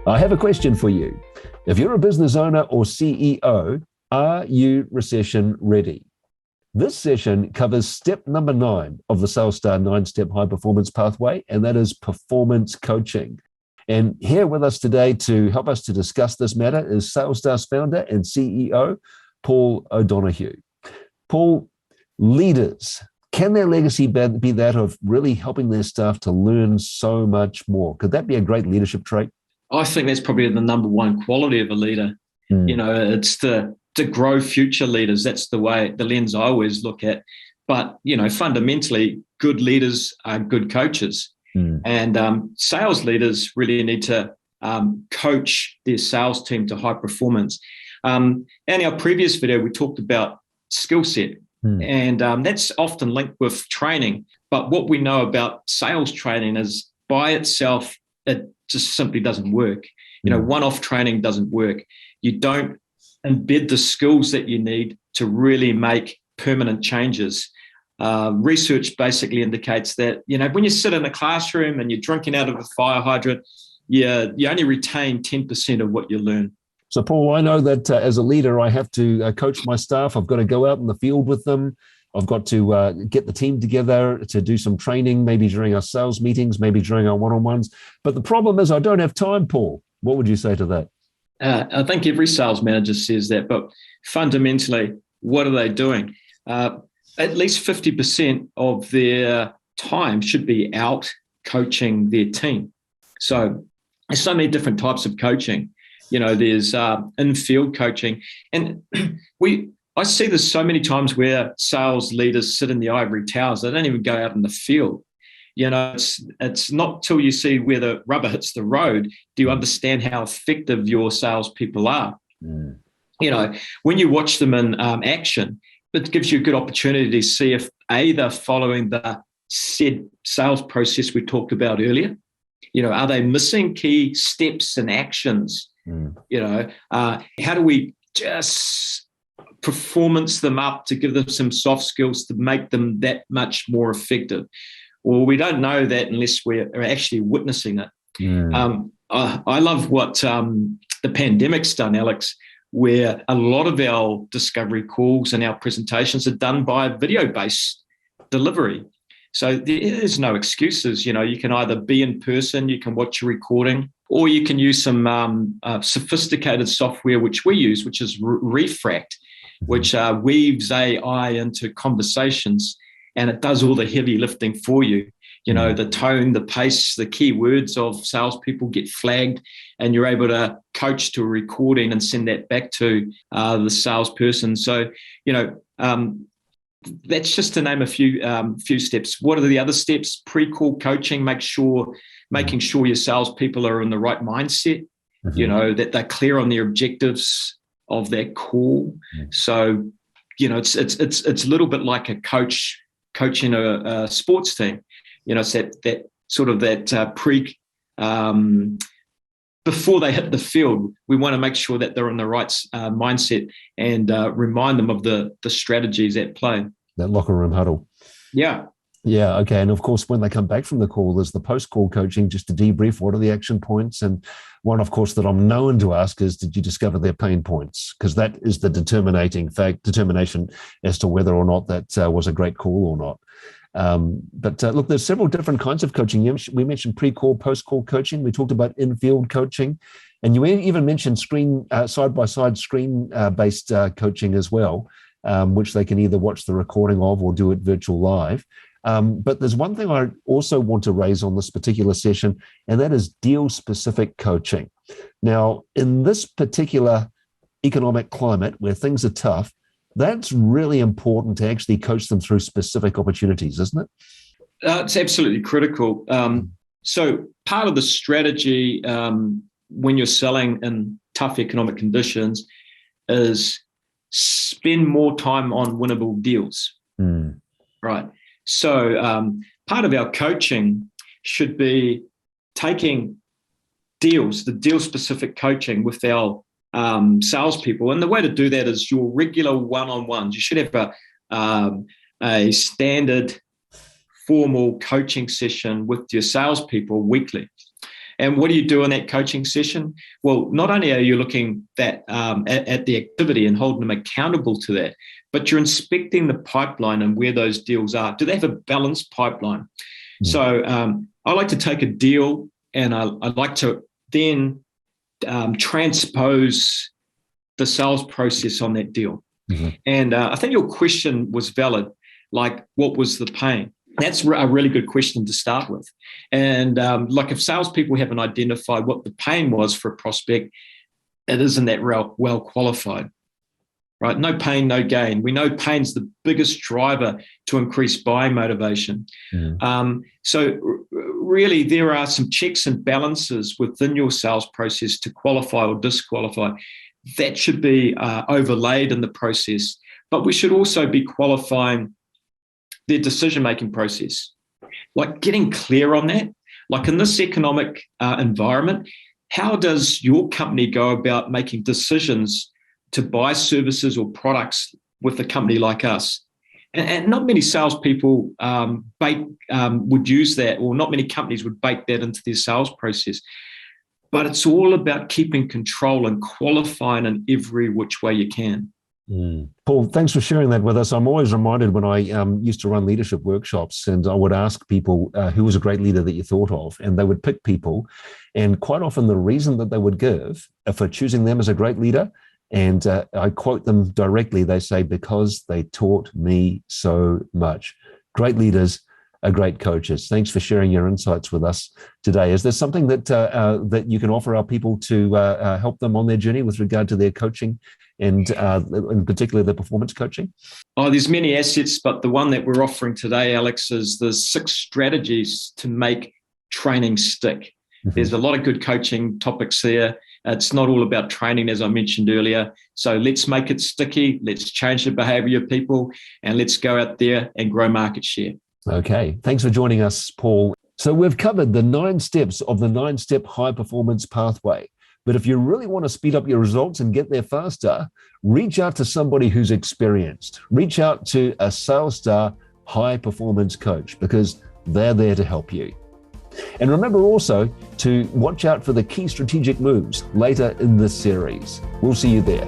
I have a question for you. If you're a business owner or CEO, are you recession ready? This session covers step number 9 of the SalesStar 9-step high performance pathway, and that is performance coaching. And here with us today to help us to discuss this matter is SalesStar's founder and CEO, Paul O'Donoghue. Paul, leaders, can their legacy be that of really helping their staff to learn so much more? Could that be a great leadership trait? I think that's probably the number one quality of a leader. It's to grow future leaders. That's the lens I always look at. But, fundamentally, good leaders are good coaches. And sales leaders really need to coach their sales team to high performance. In our previous video, we talked about skill set. And that's often linked with training. But what we know about sales training is by itself, it just simply doesn't work. One-off training doesn't work. You don't embed the skills that you need to really make permanent changes. Research basically indicates that, when you sit in a classroom and you're drinking out of a fire hydrant, you only retain 10% of what you learn. So, Paul, I know that as a leader, I have to coach my staff. I've got to go out in the field with them. I've got to get the team together to do some training, maybe during our sales meetings, maybe during our one-on-ones. But the problem is I don't have time, Paul. What would you say to that? I think every sales manager says that, but fundamentally, what are they doing? At least 50% of their time should be out coaching their team. So there's so many different types of coaching. There's in-field coaching. And I see this so many times where sales leaders sit in the ivory towers. They don't even go out in the field. It's not till you see where the rubber hits the road do you understand how effective your salespeople are. When you watch them in action, it gives you a good opportunity to see if they're following the said sales process we talked about earlier. Are they missing key steps and actions? How do we just performance them up to give them some soft skills to make them that much more effective? Well, we don't know that unless we're actually witnessing it. I love what the pandemic's done, Alex, where a lot of our discovery calls and our presentations are done by video-based delivery. So there's no excuses. You can either be in person, you can watch a recording, or you can use some sophisticated software, which we use, which is Refract, which weaves AI into conversations, and it does all the heavy lifting for you. The tone, the pace, the key words of salespeople get flagged, and you're able to coach to a recording and send that back to the salesperson. So, that's just to name a few steps. What are the other steps? Pre-call coaching, making sure your salespeople are in the right mindset, that they're clear on their objectives of that call. So, it's a little bit like a coach coaching a sports team. It's that sort of that before they hit the field, we want to make sure that they're in the right mindset and remind them of the strategies at play. That locker room huddle. Yeah. Yeah, okay. And of course, when they come back from the call, there's the post-call coaching just to debrief what are the action points. And one, of course, that I'm known to ask is, did you discover their pain points? Because that is the determination as to whether or not that was a great call or not. But look, there's several different kinds of coaching. We mentioned pre-call, post-call coaching. We talked about in-field coaching. And you even mentioned side-by-side screen-based coaching as well, which they can either watch the recording of or do it virtual live. But there's one thing I also want to raise on this particular session, and that is deal-specific coaching. Now, in this particular economic climate where things are tough, that's really important to actually coach them through specific opportunities, isn't it? It's absolutely critical. So part of the strategy when you're selling in tough economic conditions is spend more time on winnable deals. Right. So part of our coaching should be taking deals, the deal-specific coaching with our salespeople. And the way to do that is your regular one-on-ones. You should have a standard formal coaching session with your salespeople weekly. And what do you do in that coaching session? Well, not only are you looking at the activity and holding them accountable to that, but you're inspecting the pipeline and where those deals are. Do they have a balanced pipeline? So I like to take a deal and I like to then transpose the sales process on that deal. And I think your question was valid, like what was the pain? That's a really good question to start with. And like if salespeople haven't identified what the pain was for a prospect, it isn't that well qualified, right? No pain, no gain. We know pain's the biggest driver to increase buying motivation. So really there are some checks and balances within your sales process to qualify or disqualify. That should be overlaid in the process, but we should also be qualifying their decision-making process, like getting clear on that. Like in this economic environment, how does your company go about making decisions to buy services or products with a company like us? And not many salespeople would use that, or not many companies would bake that into their sales process. But it's all about keeping control and qualifying in every which way you can. Paul, thanks for sharing that with us. I'm always reminded when I used to run leadership workshops, and I would ask people who was a great leader that you thought of, and they would pick people. And quite often the reason that they would give for choosing them as a great leader, and I quote them directly, they say, because they taught me so much. Great leaders are great coaches. Thanks for sharing your insights with us today. Is there something that that you can offer our people to help them on their journey with regard to their coaching and in particular the performance coaching? Oh, there's many assets, but the one that we're offering today, Alex, is the 6 strategies to make training stick. There's a lot of good coaching topics there. It's not all about training, as I mentioned earlier. So let's make it sticky. Let's change the behavior of people, and let's go out there and grow market share. Okay. Thanks for joining us, Paul. So we've covered the 9 steps of the 9-step high performance pathway. But if you really want to speed up your results and get there faster, reach out to somebody who's experienced. Reach out to a SalesStar high performance coach, because they're there to help you. And remember also to watch out for the key strategic moves later in this series. We'll see you there.